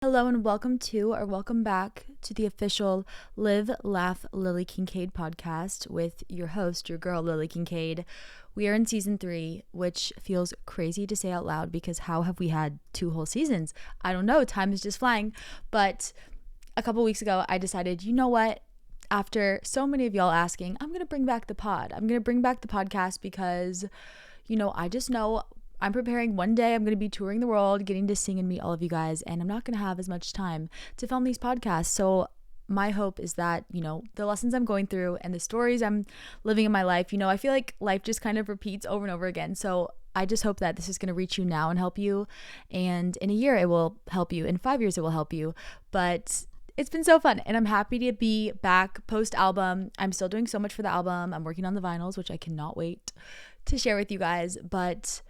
Hello and welcome back to the official Live, Laugh, Lily Kincade podcast with your host, your girl, Lily Kincade. We are in season 3, which feels crazy to say out loud because how have we had 2 whole seasons? I don't know, time is just flying. But a couple weeks ago, I decided, you know what? After so many of y'all asking, I'm going to bring back the pod. I'm going to bring back the podcast because, I just know I'm preparing one day. I'm going to be touring the world, getting to sing and meet all of you guys, and I'm not going to have as much time to film these podcasts. So my hope is that, the lessons I'm going through and the stories I'm living in my life, I feel like life just kind of repeats over and over again. So I just hope that this is going to reach you now and help you. And in a year, it will help you. In 5 years, it will help you. But it's been so fun, and I'm happy to be back post-album. I'm still doing so much for the album. I'm working on the vinyls, which I cannot wait to share with you guys. But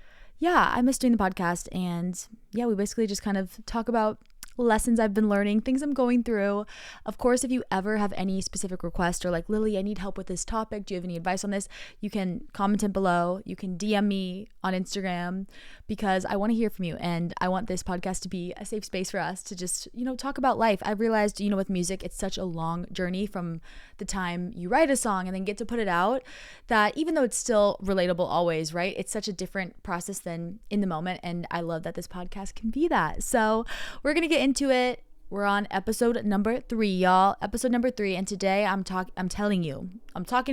yeah, I miss doing the podcast, and yeah, we basically just kind of talk about lessons I've been learning, things I'm going through. Of course, if you ever have any specific request or like, Lily, I need help with this topic, do you have any advice on this? You can comment it below. You can DM me on Instagram because I want to hear from you, and I want this podcast to be a safe space for us to just, talk about life. I've realized, with music, it's such a long journey from the time you write a song and then get to put it out that even though it's still relatable always, right? It's such a different process than in the moment, and I love that this podcast can be that. So we're going to get into it. We're on episode number 3, y'all. Episode number 3, and today I'm talking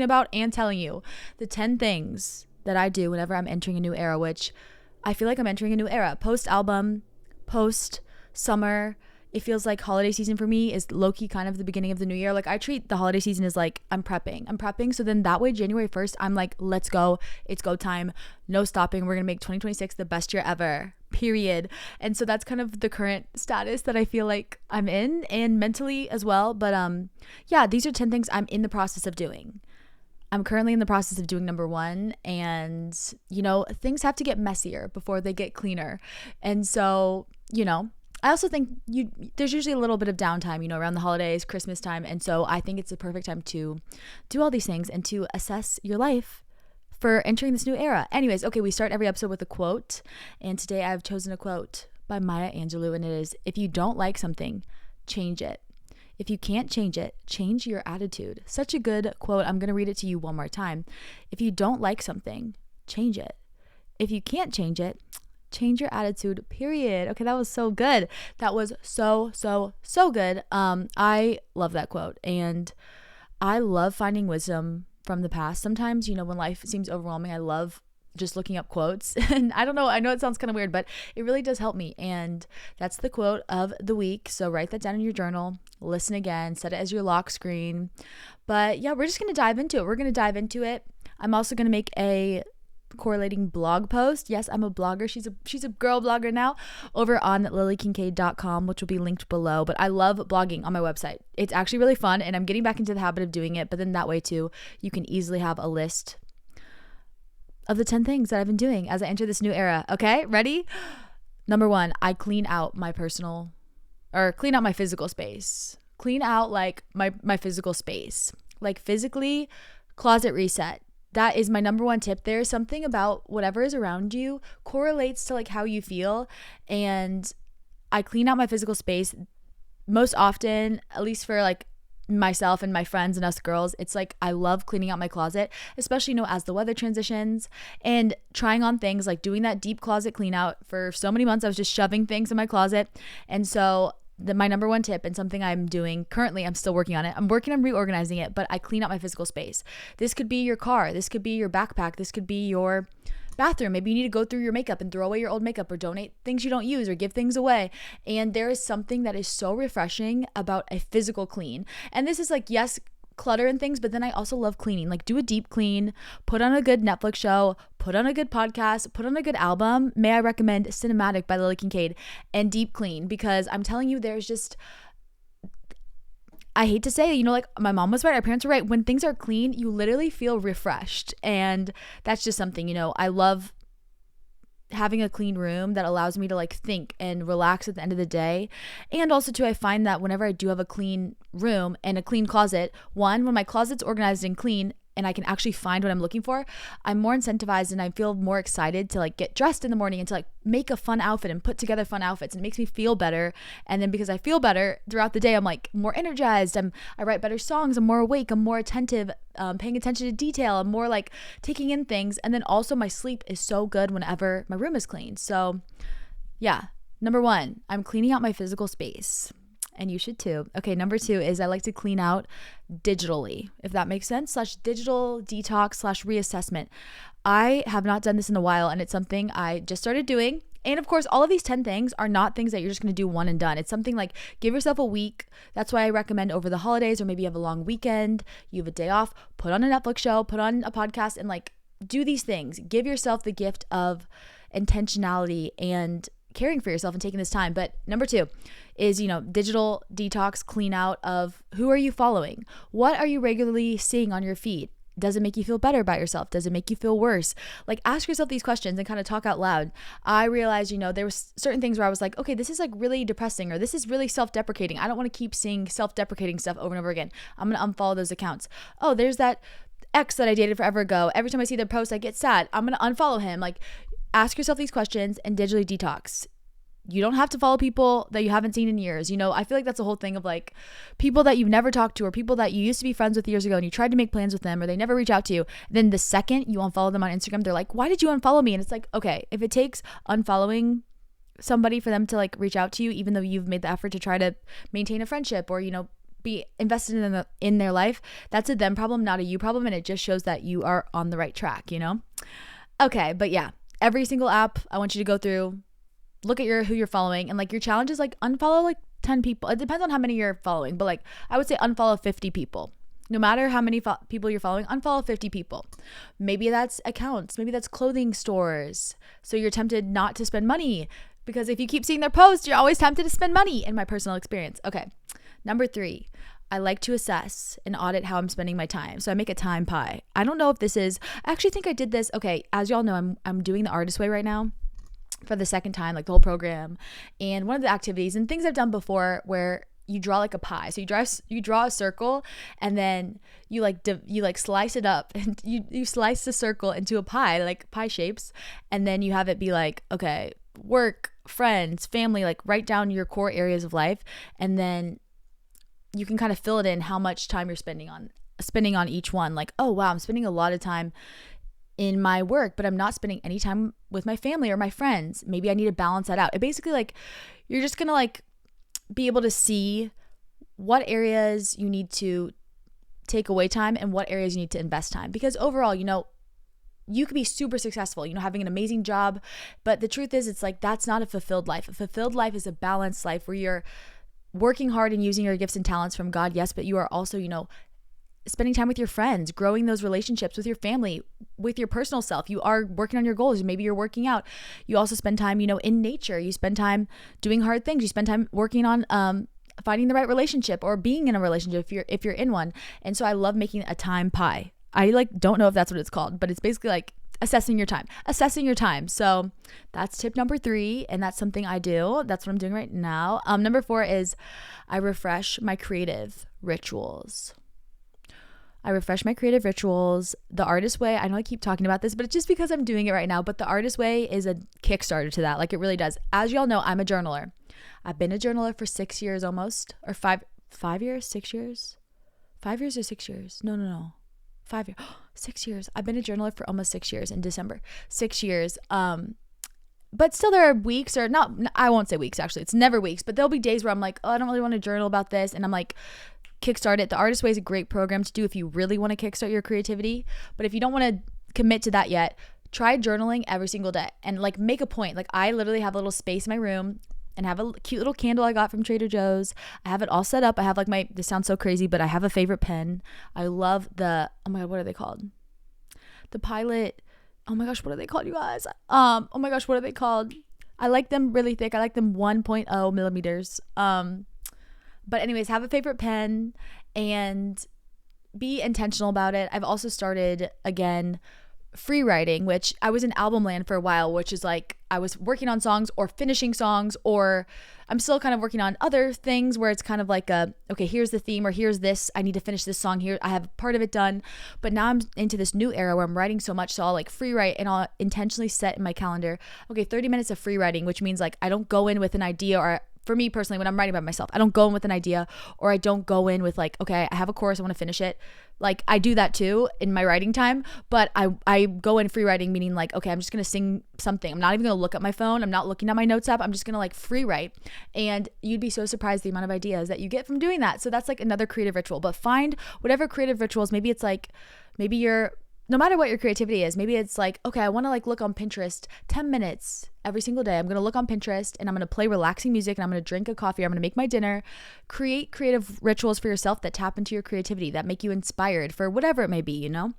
about and telling you the 10 things that I do whenever I'm entering a new era, which I feel like I'm entering a new era. Post-album, post-summer, it feels like holiday season for me is low-key kind of the beginning of the new year. Like, I treat the holiday season as like I'm prepping. So then that way, January 1st, I'm like, let's go. It's go time. No stopping. We're going to make 2026 the best year ever. Period. And so that's kind of the current status that I feel like I'm in, and mentally as well. But yeah, these are 10 things I'm in the process of doing. I'm currently in the process of doing number 1, and things have to get messier before they get cleaner. And so, I also think there's usually a little bit of downtime, around the holidays, Christmas time. And so I think it's the perfect time to do all these things and to assess your life for entering this new era. Anyways, okay, we start every episode with a quote. And today I've chosen a quote by Maya Angelou, and it is, if you don't like something, change it. If you can't change it, change your attitude. Such a good quote. I'm going to read it to you one more time. If you don't like something, change it. If you can't change it, change your attitude, period. Okay, that was so good. That was so good. I love that quote, and I love finding wisdom from the past. Sometimes, when life seems overwhelming, I love just looking up quotes. And I don't know, I know it sounds kind of weird, but it really does help me. And that's the quote of the week. So write that down in your journal, listen again, set it as your lock screen. But yeah, we're just going to dive into it. I'm also going to make a correlating blog post. Yes, I'm a blogger. She's a girl blogger now over on lilykincade.com, which will be linked below. But I love blogging on my website. It's actually really fun, and I'm getting back into the habit of doing it. But then that way too, you can easily have a list of the 10 things that I've been doing as I enter this new era. Okay, ready? Number 1, I clean out my physical space. Clean out like my physical space. Like physically, closet reset. That is my number 1 tip. There's something about whatever is around you correlates to like how you feel. And I clean out my physical space most often, at least for like myself and my friends and us girls. It's like I love cleaning out my closet, especially as the weather transitions, and trying on things, like doing that deep closet clean out. For so many months I was just shoving things in my closet. And so my number 1 tip, and something I'm doing currently, I'm still working on it. I'm working on reorganizing it, but I clean out my physical space. This could be your car. This could be your backpack. This could be your bathroom. Maybe you need to go through your makeup and throw away your old makeup, or donate things you don't use, or give things away. And there is something that is so refreshing about a physical clean. And this is like, yes, clutter and things, but then I also love cleaning. Like, do a deep clean, put on a good Netflix show, put on a good podcast, put on a good album. May I recommend Cinematic by Lily Kincade, and deep clean, because I'm telling you, there's just, I hate to say, like my mom was right, our parents were right. When things are clean, you literally feel refreshed. And that's just something, I love having a clean room that allows me to like think and relax at the end of the day. And also too, I find that whenever I do have a clean room and a clean closet, when my closet's organized and clean, and I can actually find what I'm looking for, I'm more incentivized and I feel more excited to like get dressed in the morning and to like make a fun outfit and put together fun outfits. It makes me feel better. And then because I feel better throughout the day, I'm like more energized. I write better songs. I'm more awake. I'm more attentive, paying attention to detail. I'm more like taking in things. And then also my sleep is so good whenever my room is clean. So yeah, number 1, I'm cleaning out my physical space. And you should too. Okay, number 2 is I like to clean out digitally, if that makes sense, /digital detox /reassessment. I have not done this in a while, and it's something I just started doing. And of course, all of these 10 things are not things that you're just going to do one and done. It's something like give yourself a week. That's why I recommend over the holidays, or maybe you have a long weekend, you have a day off, put on a Netflix show, put on a podcast, and like do these things. Give yourself the gift of intentionality and caring for yourself and taking this time. But number 2 is, digital detox, clean out of who are you following? What are you regularly seeing on your feed? Does it make you feel better about yourself? Does it make you feel worse? Like ask yourself these questions and kind of talk out loud. I realized, there was certain things where I was like, okay, this is like really depressing, or this is really self-deprecating. I don't want to keep seeing self-deprecating stuff over and over again. I'm going to unfollow those accounts. Oh, there's that ex that I dated forever ago. Every time I see their post, I get sad. I'm going to unfollow him. Like ask yourself these questions and digitally detox. You don't have to follow people that you haven't seen in years. I feel like that's a whole thing of like people that you've never talked to, or people that you used to be friends with years ago and you tried to make plans with them, or they never reach out to you. Then the second you unfollow them on Instagram, they're like, why did you unfollow me? And it's like, okay, if it takes unfollowing somebody for them to like reach out to you, even though you've made the effort to try to maintain a friendship or, be invested in their life, that's a them problem, not a you problem. And it just shows that you are on the right track, Okay, but yeah, every single app I want you to go through, look at who you're following, and like your challenge is like unfollow like 10 people. It depends on how many you're following, but like I would say unfollow 50 people. No matter how many people you're following, unfollow 50 people. Maybe that's accounts, maybe that's clothing stores. So you're tempted not to spend money because if you keep seeing their posts, you're always tempted to spend money, in my personal experience. Okay. Number 3, I like to assess and audit how I'm spending my time. So I make a time pie. I don't know if I actually think I did this. Okay. As y'all know, I'm doing the artist way right now for the second time, like the whole program. And one of the activities and things I've done before where you draw like a pie. So you draw a circle, and then you slice it up, and you slice the circle into a pie, like pie shapes. And then you have it be like, okay, work, friends, family, like write down your core areas of life. And then you can kind of fill it in how much time you're spending on each one. Like, oh wow, I'm spending a lot of time in my work, but I'm not spending any time with my family or my friends. Maybe I need to balance that out. It basically like, you're just going to like be able to see what areas you need to take away time and what areas you need to invest time. Because overall, you could be super successful, having an amazing job. But the truth is, it's like, that's not a fulfilled life. A fulfilled life is a balanced life where you're working hard and using your gifts and talents from God. Yes, but you are also, spending time with your friends, growing those relationships with your family, with your personal self. You are working on your goals. Maybe you're working out. You also spend time, in nature. You spend time doing hard things. You spend time working on finding the right relationship or being in a relationship if you're in one. And so I love making a time pie. I don't know if that's what it's called, but it's basically like assessing your time. So that's tip number 3. And that's something I do. That's what I'm doing right now. Number 4 is I refresh my creative rituals. The Artist Way, I know I keep talking about this, but it's just because I'm doing it right now. But the Artist Way is a Kickstarter to that. Like it really does. As y'all know, I'm a journaler. I've been a journaler for 6 years almost, or 5 years, 6 years, 5 years or 6 years. No. 5 years, 6 years. I've been a journaler for almost 6 years in December, 6 years. But still there are weeks, or not, I won't say weeks, actually. It's never weeks, but there'll be days where I'm like, oh, I don't really want to journal about this. And I'm like, kickstart it. The Artist Way is a great program to do if you really want to kickstart your creativity. But if you don't want to commit to that yet, try journaling every single day and like make a point. Like I literally have a little space in my room and have a cute little candle I got from Trader Joe's. I have it all set up. I have like this sounds so crazy, but I have a favorite pen. I love oh my God, what are they called? The Pilot. Oh my gosh, what are they called, you guys? Oh my gosh, what are they called? I like them really thick. I like them 1.0 millimeters. But anyways, have a favorite pen and be intentional about it. I've also started, again, free writing, which I was in album land for a while, which is like I was working on songs or finishing songs, or I'm still kind of working on other things where it's kind of like okay, here's the theme, or here's this, I need to finish this song here, I have part of it done. But now I'm into this new era where I'm writing so much, so I'll like free write, and I'll intentionally set in my calendar, okay, 30 minutes of free writing, which means like I don't go in with an idea, or for me personally, when I'm writing by myself, I don't go in with an idea, or I don't go in with like, okay, I have a chorus, I want to finish it. Like I do that too in my writing time, but I go in free writing, meaning like, okay, I'm just going to sing something. I'm not even going to look at my phone. I'm not looking at my notes app. I'm just going to like free write. And you'd be so surprised the amount of ideas that you get from doing that. So that's like another creative ritual, but find whatever creative rituals. Maybe it's like, maybe you're, no matter what your creativity is, maybe it's like, okay, I want to like look on Pinterest 10 minutes every single day. I'm going to look on Pinterest and I'm going to play relaxing music and I'm going to drink a coffee. I'm going to make my dinner. Create creative rituals for yourself that tap into your creativity, that make you inspired for whatever it may be, you know?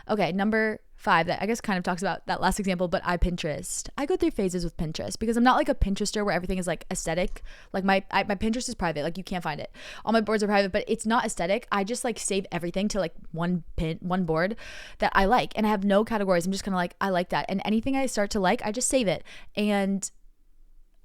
Okay, number 5, that I guess kind of talks about that last example, but Pinterest. I go through phases with Pinterest because I'm not like a Pinterester where everything is like aesthetic. Like my Pinterest is private, like you can't find it. All my boards are private, but it's not aesthetic. I just like save everything to like one board that I like, and I have no categories. I'm just kind of like, I like that, and anything I start to like, I just save it. And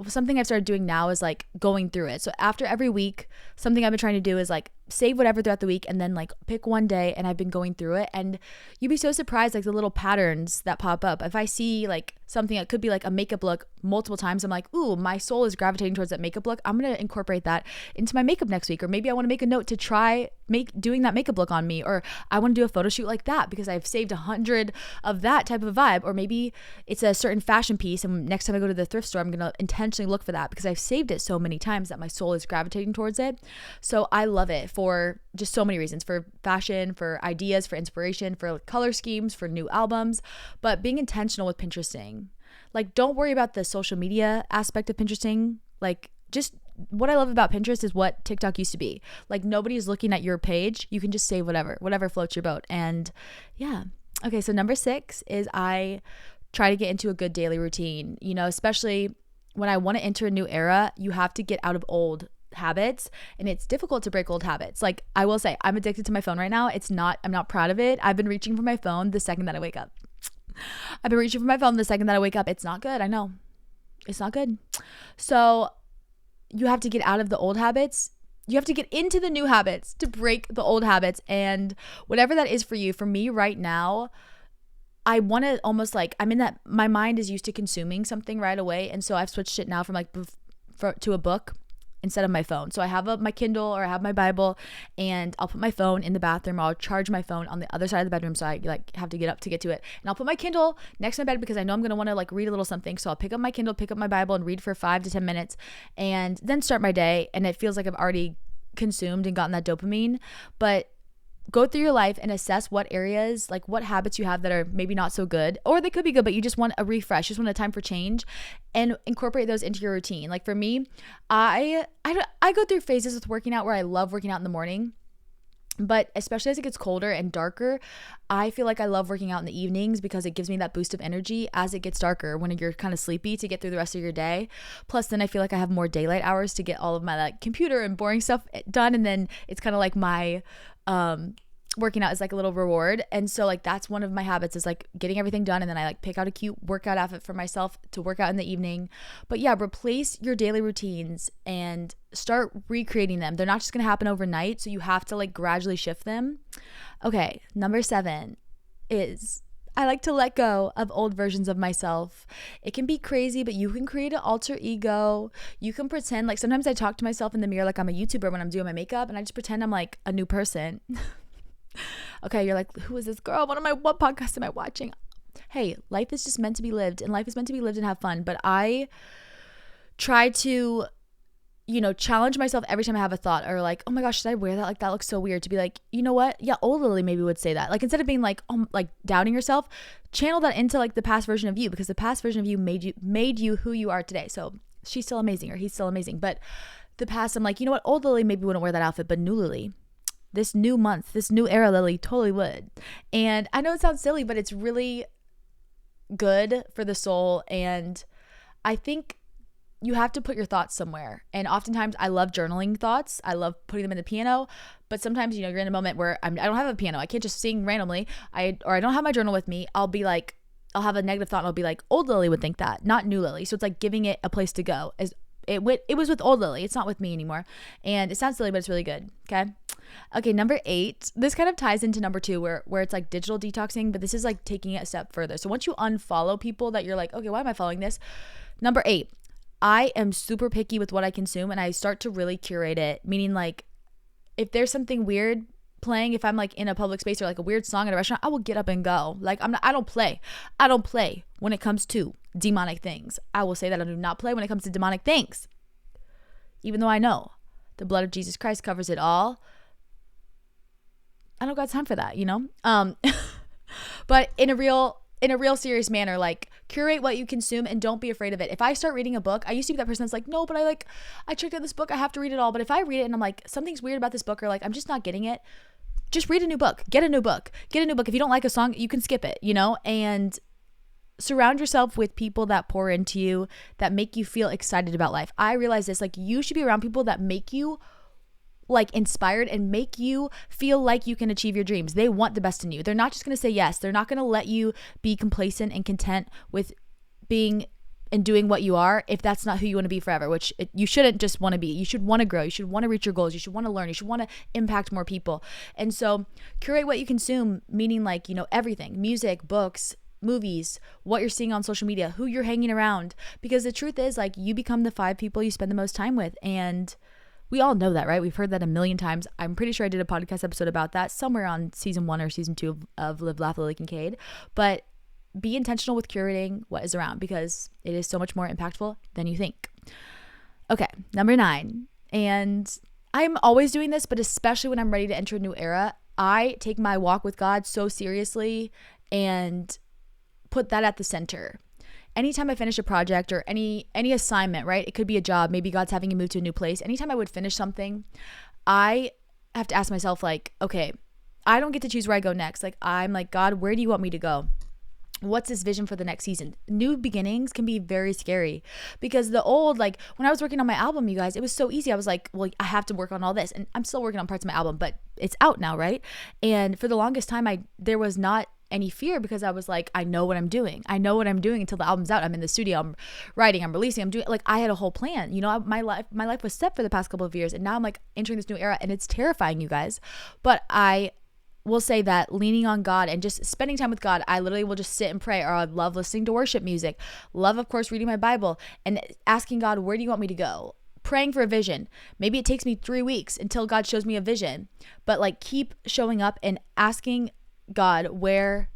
something I've started doing now is like going through it. So after every week, something I've been trying to do is like save whatever throughout the week and then like pick one day, and I've been going through it, and you'd be so surprised like the little patterns that pop up. If I see like something that could be like a makeup look multiple times, I'm like, ooh, my soul is gravitating towards that makeup look, I'm gonna incorporate that into my makeup next week. Or maybe I want to make a note to try doing that makeup look on me, or I want to do a photo shoot like that because I've saved 100 of that type of vibe. Or maybe it's a certain fashion piece, and next time I go to the thrift store, I'm gonna intentionally look for that because I've saved it so many times that my soul is gravitating towards it. So I love it for just so many reasons, for fashion, for ideas, for inspiration, for color schemes, for new albums. But being intentional with Pinteresting, like don't worry about the social media aspect of Pinteresting. Like just what I love about Pinterest is what TikTok used to be. Like nobody's looking at your page. You can just save whatever floats your boat. And yeah. Okay, so number 6 is I try to get into a good daily routine. You know, especially when I want to enter a new era, you have to get out of old habits, and it's difficult to break old habits. Like I will say, I'm addicted to my phone right now. I'm not proud of it. I've been reaching for my phone the second that I wake up. It's not good. I know it's not good. So you have to get out of the old habits. You have to get into the new habits to break the old habits. And whatever that is for you, for me right now, I want to almost like, I'm in that, my mind is used to consuming something right away. And so I've switched it now from like to a book instead of my phone. So I have my Kindle, or I have my Bible, and I'll put my phone in the bathroom. I'll charge my phone on the other side of the bedroom, so I like have to get up to get to it. And I'll put my Kindle next to my bed because I know I'm going to want to like read a little something. So I'll pick up my Kindle, pick up my Bible, and read for 5 to 10 minutes, and then start my day. And it feels like I've already consumed and gotten that dopamine. But go through your life and assess what areas, like what habits you have that are maybe not so good, or they could be good, but you just want a refresh, just want a time for change, and incorporate those into your routine. Like for me, I go through phases with working out where I love working out in the morning, but especially as it gets colder and darker, I feel like I love working out in the evenings because it gives me that boost of energy as it gets darker when you're kind of sleepy to get through the rest of your day. Plus then I feel like I have more daylight hours to get all of my like computer and boring stuff done, and then it's kind of like my working out is like a little reward. And so like that's one of my habits, is like getting everything done, and then I like pick out a cute workout outfit for myself to work out in the evening. But yeah, replace your daily routines and start recreating them. They're not just gonna happen overnight, so you have to like gradually shift them. Okay, number 7 is I like to let go of old versions of myself. It can be crazy, but you can create an alter ego. You can pretend, like sometimes I talk to myself in the mirror like I'm a YouTuber when I'm doing my makeup, and I just pretend I'm like a new person. Okay, you're like, who is this girl? What podcast am I watching? Hey, life is just meant to be lived, and life is meant to be lived and have fun. But I try to, challenge myself every time I have a thought, or like, oh my gosh, should I wear that? Like, that looks so weird. To be like, you know what? Yeah, old Lily maybe would say that. Like, instead of being like, oh, like doubting yourself, channel that into like the past version of you, because the past version of you made you who you are today. So she's still amazing, or he's still amazing. But the past, I'm like, you know what? Old Lily maybe wouldn't wear that outfit, but new Lily, this new month, this new era Lily totally would. And I know it sounds silly, but it's really good for the soul. And I think you have to put your thoughts somewhere. And oftentimes I love journaling thoughts. I love putting them in the piano. But sometimes, you're in a moment where I don't have a piano. I can't just sing randomly. I don't have my journal with me. I'll have a negative thought and I'll be like, old Lily would think that, not new Lily. So it's like giving it a place to go. It was with old Lily. It's not with me anymore. And it sounds silly, but it's really good. Okay, number 8. This kind of ties into number 2 where it's like digital detoxing, but this is like taking it a step further. So once you unfollow people that you're like, okay, why am I following this? Number 8, I am super picky with what I consume, and I start to really curate it. Meaning, like, if there's something weird playing, if I'm like in a public space or like a weird song at a restaurant, I will get up and go. Like, I don't play when it comes to demonic things. I will say that I do not play when it comes to demonic things. Even though I know the blood of Jesus Christ covers it all. I don't got time for that, But in a real serious manner, like, curate what you consume and don't be afraid of it. If I start reading a book, I used to be that person that's like, no, but I checked out this book, I have to read it all. But if I read it and I'm like, something's weird about this book, or like, I'm just not getting it, just read a new book. Get a new book. If you don't like a song, you can skip it, and surround yourself with people that pour into you, that make you feel excited about life. I realize this, like, you should be around people that make you like inspired and make you feel like you can achieve your dreams. They want the best in you. They're not just going to say yes. They're not going to let you be complacent and content with being and doing what you are if that's not who you want to be forever, which you shouldn't just want to be. You should want to grow. You should want to reach your goals. You should want to learn. You should want to impact more people. And so curate what you consume, meaning like, everything, music, books, movies, what you're seeing on social media, who you're hanging around, because the truth is, like, you become the 5 people you spend the most time with. And we all know that, right? We've heard that a million times. I'm pretty sure I did a podcast episode about that somewhere on season 1 or season 2 of Live, Laugh, Lily Kincade. But be intentional with curating what is around, because it is so much more impactful than you think. Okay, number 9. And I'm always doing this, but especially when I'm ready to enter a new era, I take my walk with God so seriously and put that at the center. Anytime I finish a project or any assignment, right? It could be a job. Maybe God's having you move to a new place. Anytime I would finish something, I have to ask myself, like, okay, I don't get to choose where I go next. Like, I'm like, God, where do you want me to go? What's this vision for the next season? New beginnings can be very scary, because the old, like, when I was working on my album, you guys, it was so easy. I was like, well, I have to work on all this, and I'm still working on parts of my album, but it's out now, right? And for the longest time, there was not any fear, because I was like, I know what I'm doing. I know what I'm doing until the album's out. I'm in the studio, I'm writing, I'm releasing, I'm doing, like, I had a whole plan. My life was set for the past couple of years, and now I'm like entering this new era, and it's terrifying, you guys. But I will say that leaning on God and just spending time with God, I literally will just sit and pray, or I love listening to worship music, love, of course, reading my Bible and asking God, where do you want me to go? Praying for a vision. Maybe it takes me 3 weeks until God shows me a vision, but like, keep showing up and asking God where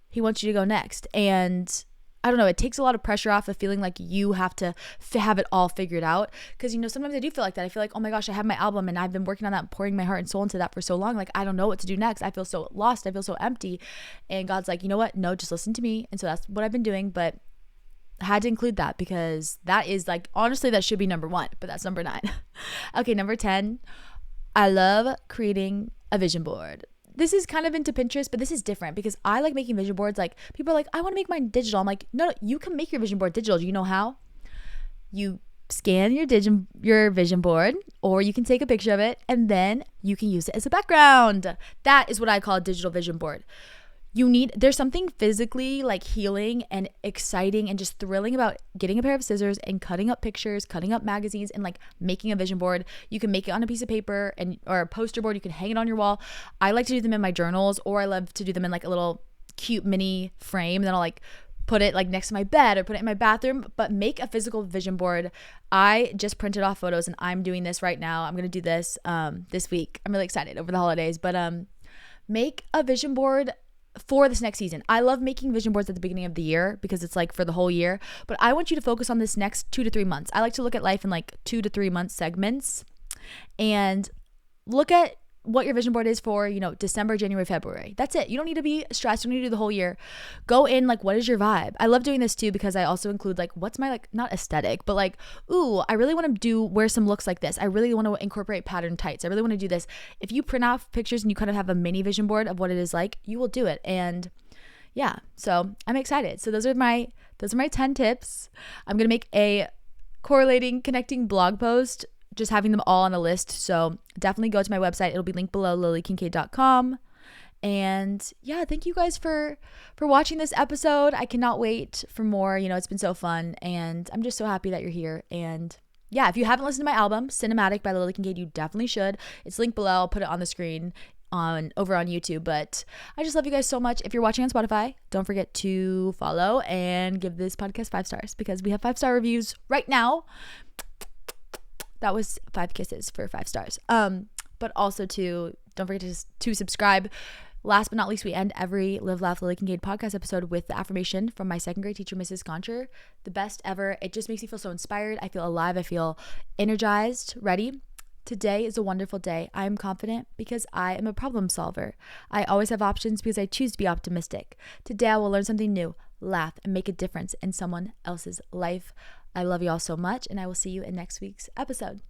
he wants you to go next. And I don't know, it takes a lot of pressure off of feeling like you have to have it all figured out. Because, sometimes I do feel like that. I feel like, oh my gosh, I have my album and I've been working on that, pouring my heart and soul into that for so long. Like, I don't know what to do next. I feel so lost. I feel so empty. And God's like, you know what? No, just listen to me. And so that's what I've been doing. But I had to include that, because that is, like, honestly, that should be number 1, but that's number 9. Okay, number 10. I love creating a vision board. This is kind of into Pinterest, but this is different, because I like making vision boards. Like, people are like, I want to make mine digital. I'm like, no, you can make your vision board digital. Do you know how? You scan your vision board, or you can take a picture of it, and then you can use it as a background. That is what I call a digital vision board. There's something physically, like, healing and exciting and just thrilling about getting a pair of scissors and cutting up pictures, cutting up magazines, and like making a vision board. You can make it on a piece of paper or a poster board. You can hang it on your wall. I like to do them in my journals, or I love to do them in like a little cute mini frame. Then I'll like put it like next to my bed or put it in my bathroom. But make a physical vision board. I just printed off photos, and I'm doing this right now. I'm going to do this this week. I'm really excited over the holidays, but make a vision board for this next season. I love making vision boards at the beginning of the year, because it's like for the whole year, but I want you to focus on this next 2 to 3 months. I like to look at life in like 2 to 3 month segments, and look at what your vision board is for, December, January, February. That's it. You don't need to be stressed. You don't need to do the whole year. Go in, like, what is your vibe? I love doing this too, because I also include like, what's my, like, not aesthetic, but like, ooh, I really want to wear some looks like this. I really want to incorporate pattern tights. I really want to do this. If you print off pictures and you kind of have a mini vision board of what it is like, you will do it. And yeah, so I'm excited. So those are my 10 tips. I'm going to make a correlating, connecting blog post, just having them all on a list. So definitely go to my website. It'll be linked below, lilykincade.com. And yeah, thank you guys for watching this episode. I cannot wait for more. It's been so fun, and I'm just so happy that you're here. And yeah, if you haven't listened to my album, Cinematic by Lily Kincade, you definitely should. It's linked below. I'll put it on the screen over on YouTube. But I just love you guys so much. If you're watching on Spotify, don't forget to follow and give this podcast 5 stars, because we have 5-star reviews right now. That was 5 kisses for 5 stars. But also don't forget to subscribe. Last but not least, we end every Live, Laugh, Lily Kincade podcast episode with the affirmation from my 2nd grade teacher, Mrs. Concher. The best ever. It just makes me feel so inspired. I feel alive. I feel energized, ready. Today is a wonderful day. I am confident because I am a problem solver. I always have options because I choose to be optimistic. Today I will learn something new, laugh, and make a difference in someone else's life. I love you all so much, and I will see you in next week's episode.